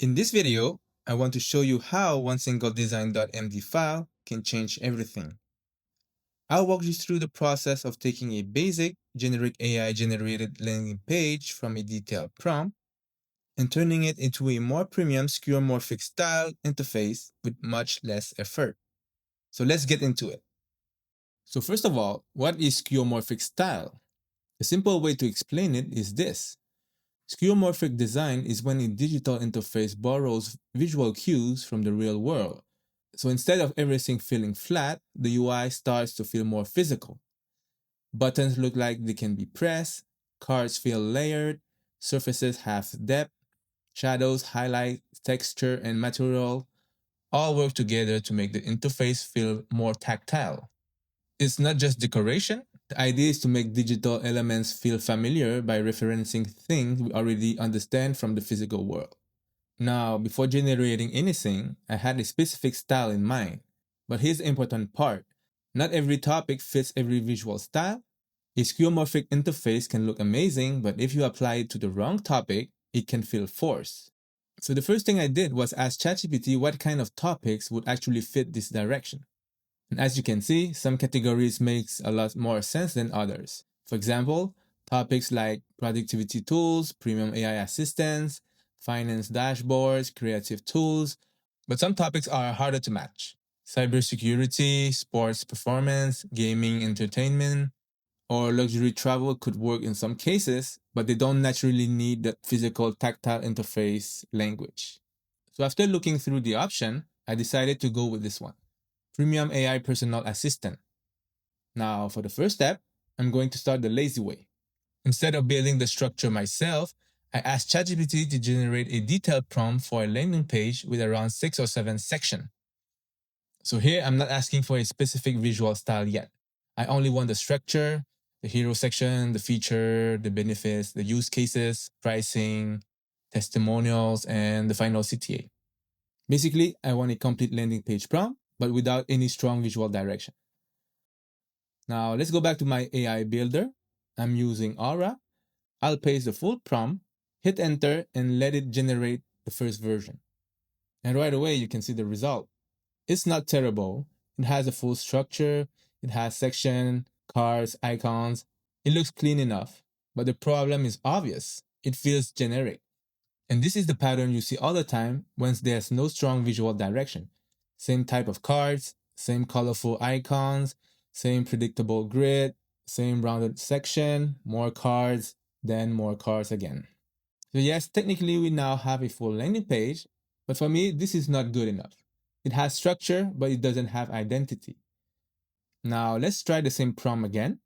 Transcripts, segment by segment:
In this video, I want to show you how one single design.md file can change everything. I'll walk you through the process of taking a basic generic AI generated landing page from a detailed prompt and turning it into a more premium skeuomorphic style interface with much less effort. So let's get into it. So first of all, what is skeuomorphic style? A simple way to explain it is this. Skeuomorphic design is when a digital interface borrows visual cues from the real world. So instead of everything feeling flat, the UI starts to feel more physical. Buttons look like they can be pressed, cards feel layered, surfaces have depth, shadows, highlight, texture, and material all work together to make the interface feel more tactile. It's not just decoration. The idea is to make digital elements feel familiar by referencing things we already understand from the physical world. Now, before generating anything, I had a specific style in mind. But here's the important part. Not every topic fits every visual style. A skeuomorphic interface can look amazing, but if you apply it to the wrong topic, it can feel forced. So the first thing I did was ask ChatGPT what kind of topics would actually fit this direction. And as you can see, some categories makes a lot more sense than others. For example, topics like productivity tools, premium AI assistance, finance dashboards, creative tools, but some topics are harder to match. Cybersecurity, sports performance, gaming entertainment, or luxury travel could work in some cases, but they don't naturally need the physical tactile interface language. So after looking through the option, I decided to go with this one. Premium AI Personal Assistant. Now, for the first step, I'm going to start the lazy way. Instead of building the structure myself, I asked ChatGPT to generate a detailed prompt for a landing page with around 6 or 7 sections. So here, I'm not asking for a specific visual style yet. I only want the structure, the hero section, the feature, the benefits, the use cases, pricing, testimonials, and the final CTA. Basically, I want a complete landing page prompt, but without any strong visual direction. Now let's go back to my AI builder. I'm using Aura. I'll paste the full prompt, hit enter, and let it generate the first version. And right away, you can see the result. It's not terrible. It has a full structure. It has section, cards, icons. It looks clean enough. But the problem is obvious. It feels generic. And this is the pattern you see all the time when there's no strong visual direction. Same type of cards, same colorful icons, same predictable grid, same rounded section, more cards, then more cards again. So yes, technically we now have a full landing page, but for me, this is not good enough. It has structure, but it doesn't have identity. Now let's try the same prompt again,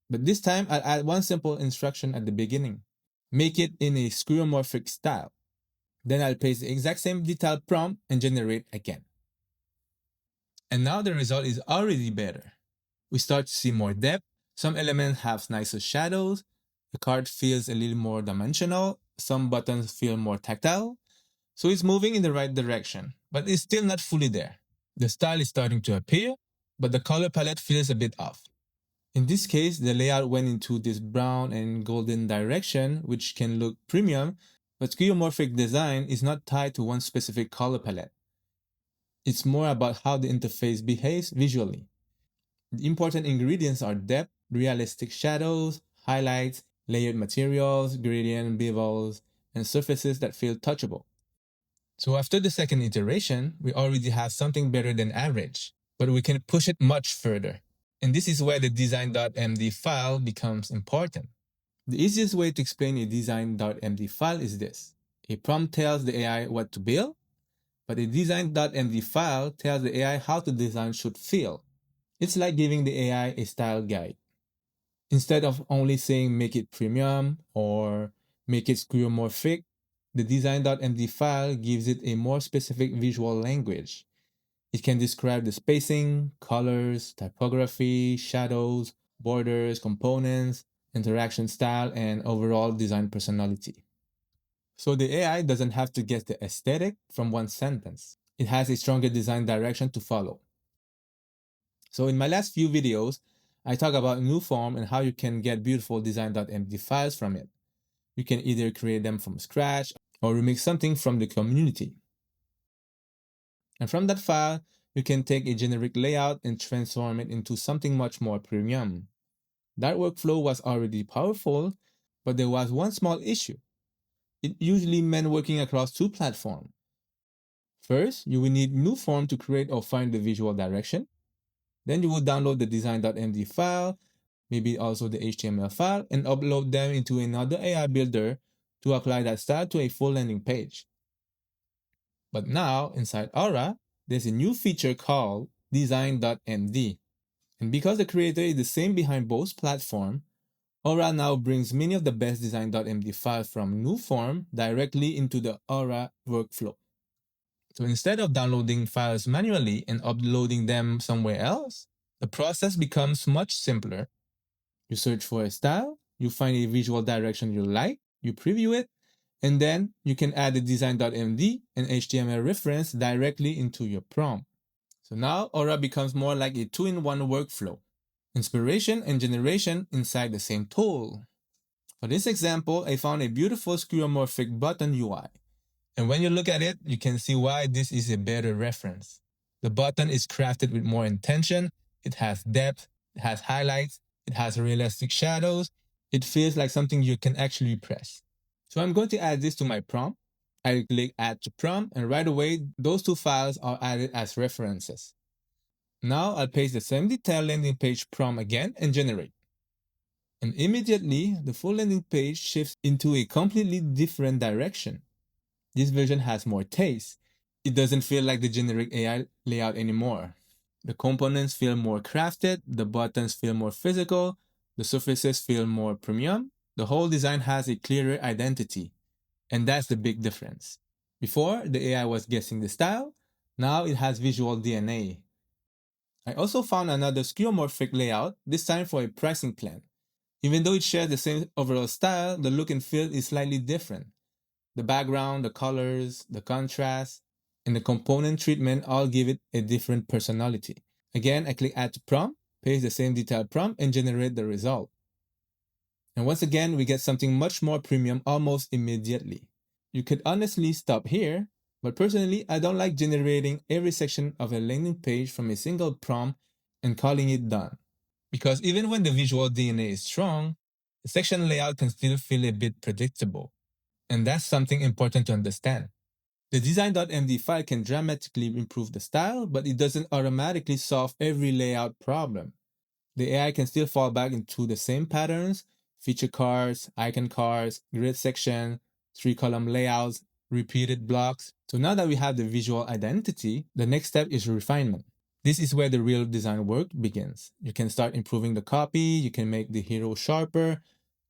but this time I'll add one simple instruction at the beginning. Make it in a skeuomorphic style. Then I'll paste the exact same detailed prompt and generate again. And now the result is already better. We start to see more depth. Some elements have nicer shadows. The card feels a little more dimensional. Some buttons feel more tactile. So it's moving in the right direction, but it's still not fully there. The style is starting to appear, but the color palette feels a bit off. In this case, the layout went into this brown and golden direction, which can look premium, but skeuomorphic design is not tied to one specific color palette. It's more about how the interface behaves visually. The important ingredients are depth, realistic shadows, highlights, layered materials, gradient, bevels, and surfaces that feel touchable. So after the second iteration, we already have something better than average, but we can push it much further. And this is where the design.md file becomes important. The easiest way to explain a design.md file is this. A prompt tells the AI what to build, but a design.md file tells the AI how the design should feel. It's like giving the AI a style guide. Instead of only saying make it premium or make it skeuomorphic, the design.md file gives it a more specific visual language. It can describe the spacing, colors, typography, shadows, borders, components, interaction style, and overall design personality. So the AI doesn't have to guess the aesthetic from one sentence. It has a stronger design direction to follow. So in my last few videos, I talk about Newform and how you can get beautiful design.md files from it. You can either create them from scratch or remix something from the community. And from that file, you can take a generic layout and transform it into something much more premium. That workflow was already powerful, but there was one small issue. It usually meant working across two platforms. First, you will need new form to create or find the visual direction. Then you will download the design.md file, maybe also the HTML file, and upload them into another AI builder to apply that style to a full landing page. But now, inside Aura, there's a new feature called design.md. And because the creator is the same behind both platforms, Aura now brings many of the best design.md files from new form directly into the Aura workflow. So instead of downloading files manually and uploading them somewhere else, the process becomes much simpler. You search for a style, you find a visual direction you like, you preview it, and then you can add the design.md and HTML reference directly into your prompt. So now Aura becomes more like a two-in-one workflow, inspiration and generation inside the same tool. For this example, I found a beautiful skeuomorphic button UI. And when you look at it, you can see why this is a better reference. The button is crafted with more intention, it has depth, it has highlights, it has realistic shadows. It feels like something you can actually press. So I'm going to add this to my prompt. I click add to prompt, and right away, those two files are added as references. Now I'll paste the same detail landing page prompt again and generate. And immediately, the full landing page shifts into a completely different direction. This version has more taste. It doesn't feel like the generic AI layout anymore. The components feel more crafted, the buttons feel more physical, the surfaces feel more premium. The whole design has a clearer identity. And that's the big difference. Before, the AI was guessing the style. Now it has visual DNA. I also found another skeuomorphic layout, this time for a pricing plan. Even though it shares the same overall style, the look and feel is slightly different. The background, the colors, the contrast, and the component treatment all give it a different personality. Again, I click add to prompt, paste the same detailed prompt, and generate the result. And once again, we get something much more premium almost immediately. You could honestly stop here, but personally, I don't like generating every section of a landing page from a single prompt and calling it done. Because even when the visual DNA is strong, the section layout can still feel a bit predictable. And that's something important to understand. The design.md file can dramatically improve the style, but it doesn't automatically solve every layout problem. The AI can still fall back into the same patterns: feature cards, icon cards, grid section, 3-column layouts, repeated blocks. So now that we have the visual identity, the next step is refinement. This is where the real design work begins. You can start improving the copy, you can make the hero sharper,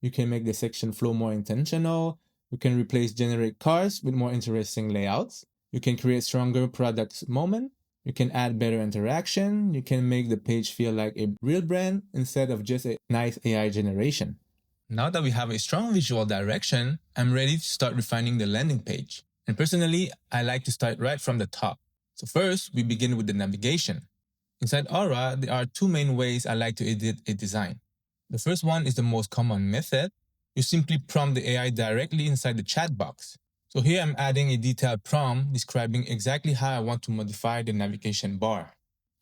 you can make the section flow more intentional, you can replace generic cards with more interesting layouts, you can create stronger product moment, you can add better interaction, you can make the page feel like a real brand instead of just a nice AI generation. Now that we have a strong visual direction, I'm ready to start refining the landing page. And personally, I like to start right from the top. So first, we begin with the navigation. Inside Aura, there are two main ways I like to edit a design. The first one is the most common method. You simply prompt the AI directly inside the chat box. So here I'm adding a detailed prompt describing exactly how I want to modify the navigation bar.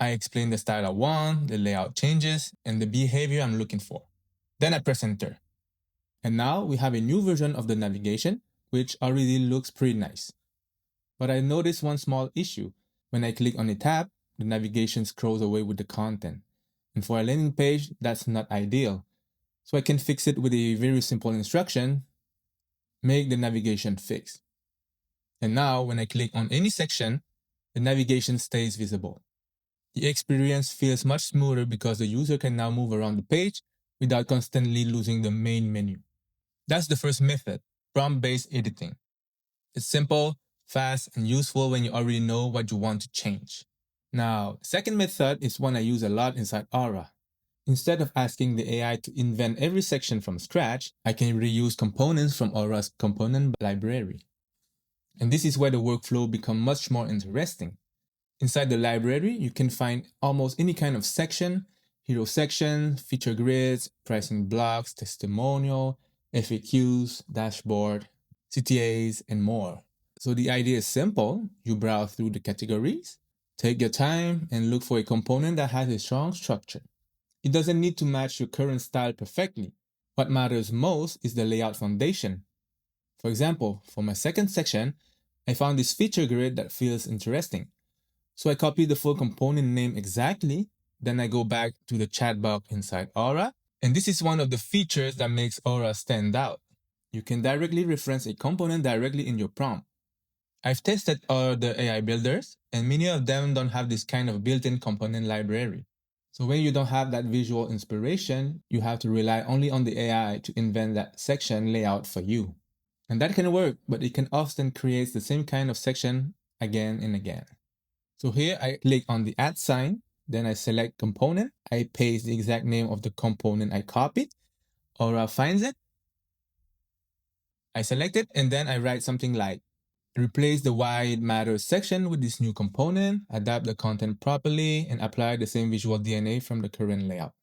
I explain the style I want, the layout changes, and the behavior I'm looking for. Then I press enter. And now we have a new version of the navigation, which already looks pretty nice. But I noticed one small issue. When I click on a tab, the navigation scrolls away with the content. And for a landing page, that's not ideal. So I can fix it with a very simple instruction: make the navigation fixed. And now when I click on any section, the navigation stays visible. The experience feels much smoother because the user can now move around the page without constantly losing the main menu. That's the first method, prompt-based editing. It's simple, fast, and useful when you already know what you want to change. Now, the second method is one I use a lot inside Aura. Instead of asking the AI to invent every section from scratch, I can reuse components from Aura's component library. And this is where the workflow becomes much more interesting. Inside the library, you can find almost any kind of section: hero section, feature grids, pricing blocks, testimonial, FAQs, dashboard. CTAs, and more. So the idea is simple. You browse through the categories, take your time, and look for a component that has a strong structure. It doesn't need to match your current style perfectly. What matters most is the layout foundation. For example, for my second section, I found this feature grid that feels interesting. So I copy the full component name exactly, then I go back to the chat box inside Aura, and this is one of the features that makes Aura stand out. You can directly reference a component directly in your prompt. I've tested all the AI builders, and many of them don't have this kind of built-in component library. So when you don't have that visual inspiration, you have to rely only on the AI to invent that section layout for you. And that can work, but it can often create the same kind of section again and again. So here I click on the add sign, then I select component, I paste the exact name of the component I copied, Aura finds it, I select it, and then I write something like, replace the why it matters section with this new component, adapt the content properly, and apply the same visual DNA from the current layout.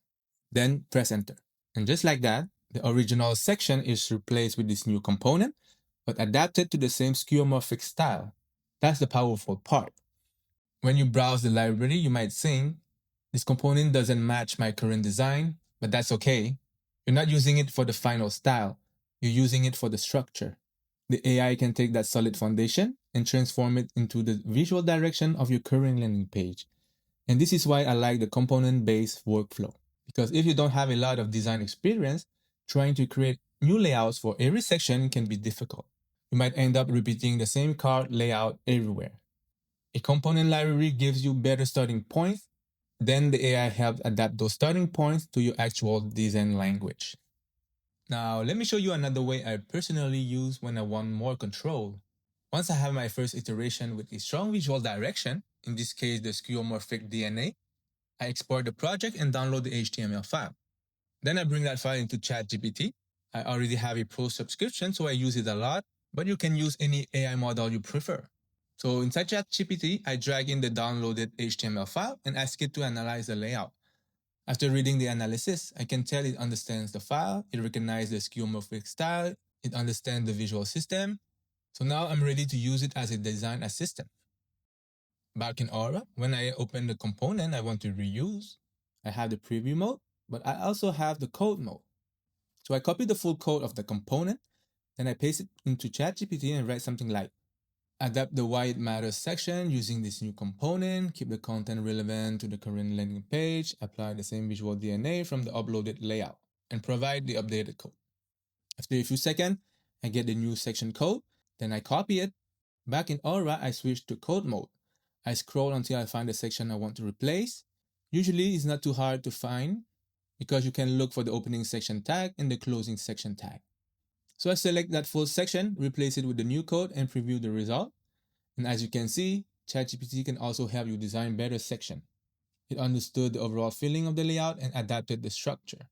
Then press enter. And just like that, the original section is replaced with this new component, but adapted to the same skeuomorphic style. That's the powerful part. When you browse the library, you might think, this component doesn't match my current design, but that's okay. You're not using it for the final style. You're using it for the structure. The AI can take that solid foundation and transform it into the visual direction of your current landing page. And this is why I like the component-based workflow. Because if you don't have a lot of design experience, trying to create new layouts for every section can be difficult. You might end up repeating the same card layout everywhere. A component library gives you better starting points. Then the AI helps adapt those starting points to your actual design language. Now, let me show you another way I personally use when I want more control. Once I have my first iteration with a strong visual direction, in this case the skeuomorphic DNA, I export the project and download the HTML file. Then I bring that file into ChatGPT. I already have a pro subscription, so I use it a lot, but you can use any AI model you prefer. So inside ChatGPT, I drag in the downloaded HTML file and ask it to analyze the layout. After reading the analysis, I can tell it understands the file, it recognizes the skeuomorphic style, it understands the visual system. So now I'm ready to use it as a design assistant. Back in Aura, when I open the component I want to reuse, I have the preview mode, but I also have the code mode. So I copy the full code of the component, then I paste it into ChatGPT and write something like, adapt the why it matters section using this new component, keep the content relevant to the current landing page, apply the same visual DNA from the uploaded layout, and provide the updated code. After a few seconds, I get the new section code, then I copy it. Back in Aura, I switch to code mode. I scroll until I find the section I want to replace. Usually, it's not too hard to find because you can look for the opening section tag and the closing section tag. So I select that full section, replace it with the new code, and preview the result. And as you can see, ChatGPT can also help you design better section. It understood the overall feeling of the layout and adapted the structure.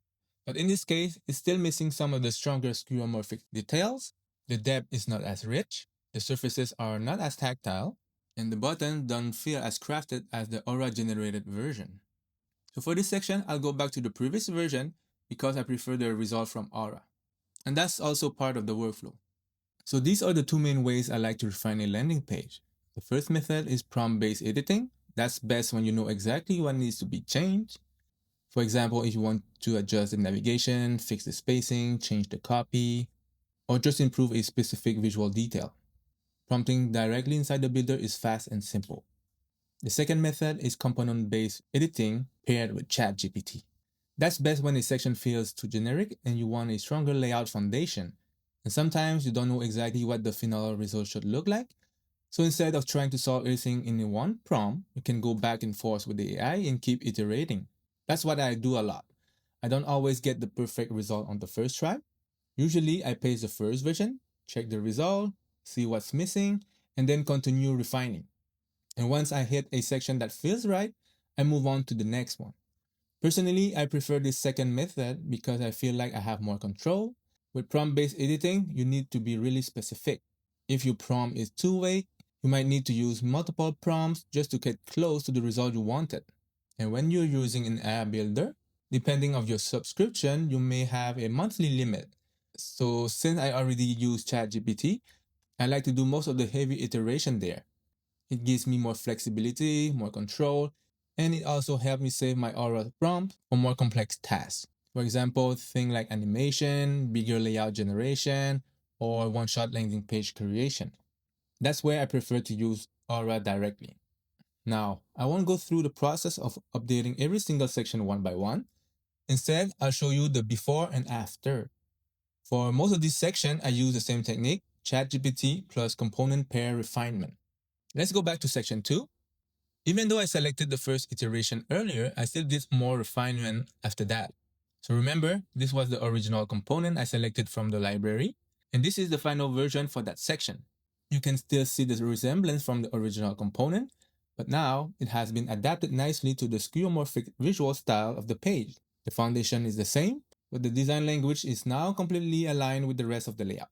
But in this case, it's still missing some of the stronger skeuomorphic details. The depth is not as rich, the surfaces are not as tactile, and the buttons don't feel as crafted as the Aura-generated version. So for this section, I'll go back to the previous version because I prefer the result from Aura. And that's also part of the workflow. So these are the two main ways I like to refine a landing page. The first method is prompt-based editing. That's best when you know exactly what needs to be changed. For example, if you want to adjust the navigation, fix the spacing, change the copy, or just improve a specific visual detail. Prompting directly inside the builder is fast and simple. The second method is component-based editing paired with ChatGPT. That's best when a section feels too generic and you want a stronger layout foundation. And sometimes you don't know exactly what the final result should look like. So instead of trying to solve everything in one prompt, you can go back and forth with the AI and keep iterating. That's what I do a lot. I don't always get the perfect result on the first try. Usually I paste the first version, check the result, see what's missing, and then continue refining. And once I hit a section that feels right, I move on to the next one. Personally, I prefer this second method because I feel like I have more control. With prompt-based editing, you need to be really specific. If your prompt is too vague, you might need to use multiple prompts just to get close to the result you wanted. And when you're using an AI builder, depending on your subscription, you may have a monthly limit. So since I already use ChatGPT, I like to do most of the heavy iteration there. It gives me more flexibility, more control, and it also helps me save my oral prompt for more complex tasks. For example, things like animation, bigger layout generation, or one-shot landing page creation. That's where I prefer to use Aura directly. Now, I won't go through the process of updating every single section one by one. Instead, I'll show you the before and after. For most of this section, I use the same technique, ChatGPT plus component pair refinement. Let's go back to section 2. Even though I selected the first iteration earlier, I still did more refinement after that. So remember, this was the original component I selected from the library, and this is the final version for that section. You can still see the resemblance from the original component, but now it has been adapted nicely to the skeuomorphic visual style of the page. The foundation is the same, but the design language is now completely aligned with the rest of the layout.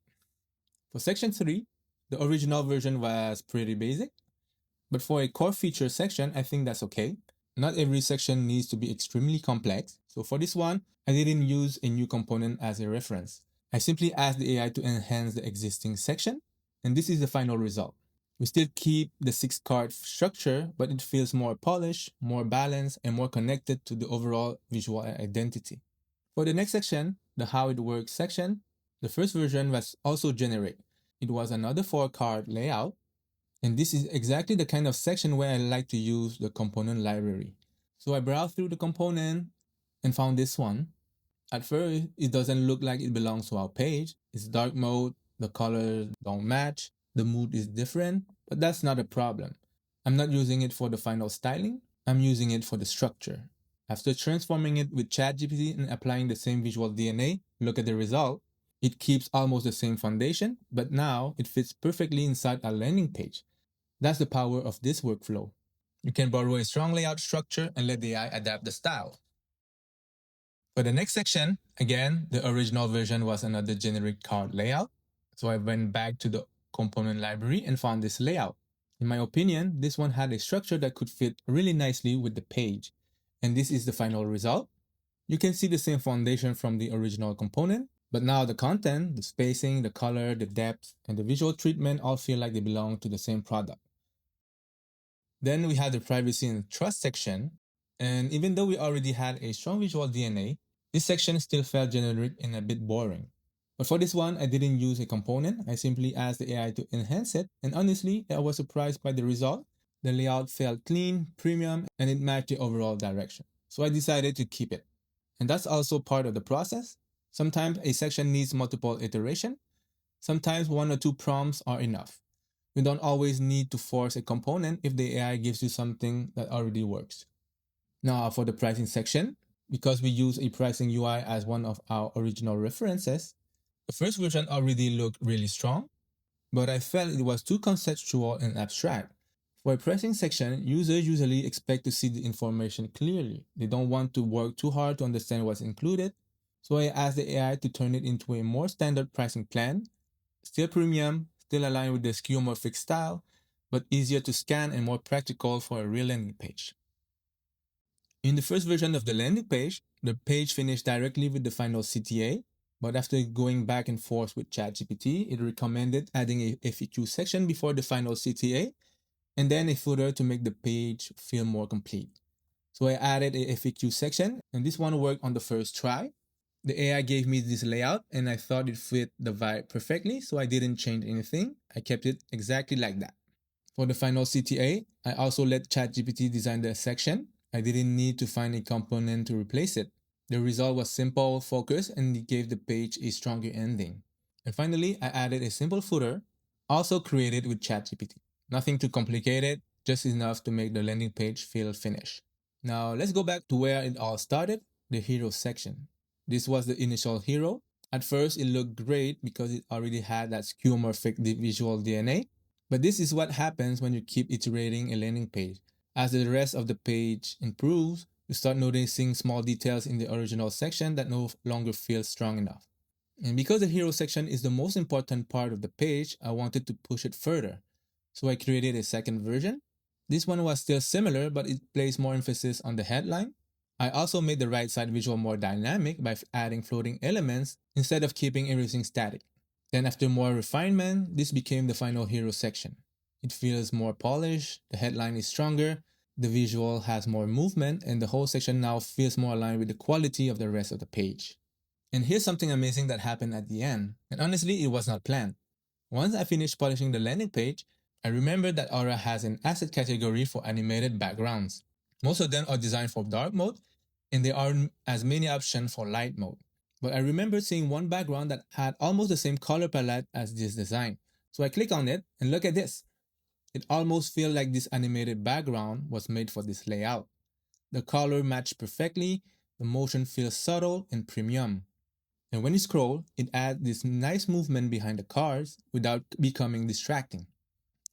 For section 3, the original version was pretty basic, but for a core feature section, I think that's okay. Not every section needs to be extremely complex, so for this one, I didn't use a new component as a reference. I simply asked the AI to enhance the existing section, and this is the final result. We still keep the 6-card structure, but it feels more polished, more balanced, and more connected to the overall visual identity. For the next section, the How It Works section, the first version was also generic. It was another 4-card layout, and this is exactly the kind of section where I like to use the component library. So I browsed through the component and found this one. At first, it doesn't look like it belongs to our page. It's dark mode, the colors don't match, the mood is different, but that's not a problem. I'm not using it for the final styling, I'm using it for the structure. After transforming it with ChatGPT and applying the same visual DNA, look at the result. It keeps almost the same foundation, but now it fits perfectly inside our landing page. That's the power of this workflow. You can borrow a strong layout structure and let the AI adapt the style. For the next section, again, the original version was another generic card layout. So I went back to the component library and found this layout. In my opinion, this one had a structure that could fit really nicely with the page. And this is the final result. You can see the same foundation from the original component, but now the content, the spacing, the color, the depth, and the visual treatment all feel like they belong to the same product. Then we had the privacy and trust section, and even though we already had a strong visual DNA, this section still felt generic and a bit boring. But for this one, I didn't use a component, I simply asked the AI to enhance it, and honestly, I was surprised by the result. The layout felt clean, premium, and it matched the overall direction. So I decided to keep it. And that's also part of the process. Sometimes a section needs multiple iteration. Sometimes 1 or 2 prompts are enough. You don't always need to force a component if the AI gives you something that already works. Now for the pricing section, because we use a pricing UI as one of our original references, the first version already looked really strong, but I felt it was too conceptual and abstract. For a pricing section, users usually expect to see the information clearly. They don't want to work too hard to understand what's included, so I asked the AI to turn it into a more standard pricing plan, still premium, still aligned with the skeuomorphic style, but easier to scan and more practical for a real landing page. In the first version of the landing page, the page finished directly with the final CTA, but after going back and forth with ChatGPT, it recommended adding a FAQ section before the final CTA, and then a footer to make the page feel more complete. So I added a FAQ section, and this one worked on the first try. The AI gave me this layout, and I thought it fit the vibe perfectly, so I didn't change anything. I kept it exactly like that. For the final CTA, I also let ChatGPT design the section. I didn't need to find a component to replace it. The result was simple, focused, and it gave the page a stronger ending. And finally, I added a simple footer, also created with ChatGPT. Nothing too complicated, just enough to make the landing page feel finished. Now let's go back to where it all started, the hero section. This was the initial hero. At first, it looked great because it already had that skeuomorphic visual DNA. But this is what happens when you keep iterating a landing page. As the rest of the page improves, you start noticing small details in the original section that no longer feel strong enough. And because the hero section is the most important part of the page, I wanted to push it further. So I created a second version. This one was still similar, but it placed more emphasis on the headline. I also made the right side visual more dynamic by adding floating elements instead of keeping everything static. Then after more refinement, this became the final hero section. It feels more polished, the headline is stronger, the visual has more movement, and the whole section now feels more aligned with the quality of the rest of the page. And here's something amazing that happened at the end, and honestly, it was not planned. Once I finished polishing the landing page, I remembered that Aura has an asset category for animated backgrounds. Most of them are designed for dark mode, and there aren't as many options for light mode. But I remember seeing one background that had almost the same color palette as this design. So I click on it and look at this. It almost feels like this animated background was made for this layout. The color matched perfectly, the motion feels subtle and premium. And when you scroll, it adds this nice movement behind the cars without becoming distracting.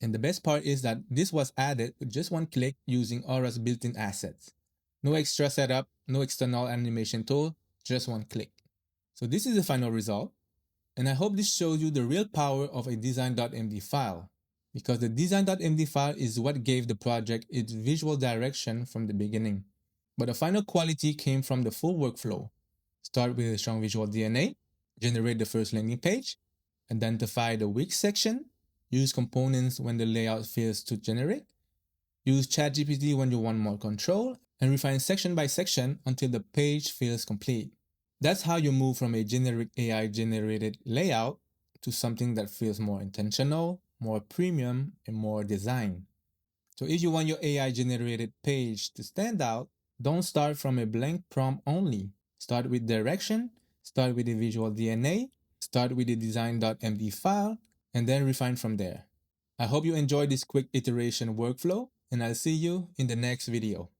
And the best part is that this was added with just one click using Aura's built-in assets. No extra setup, no external animation tool, just one click. So this is the final result, and I hope this shows you the real power of a design.md file, because the design.md file is what gave the project its visual direction from the beginning. But the final quality came from the full workflow. Start with a strong visual DNA, generate the first landing page, identify the weak section, use components when the layout fails to generate, use ChatGPT when you want more control, and refine section by section until the page feels complete. That's how you move from a generic AI generated layout to something that feels more intentional, more premium, and more design. So if you want your AI generated page to stand out, don't start from a blank prompt only. Start with direction, start with the visual DNA, start with the design.md file, and then refine from there. I hope you enjoyed this quick iteration workflow, and I'll see you in the next video.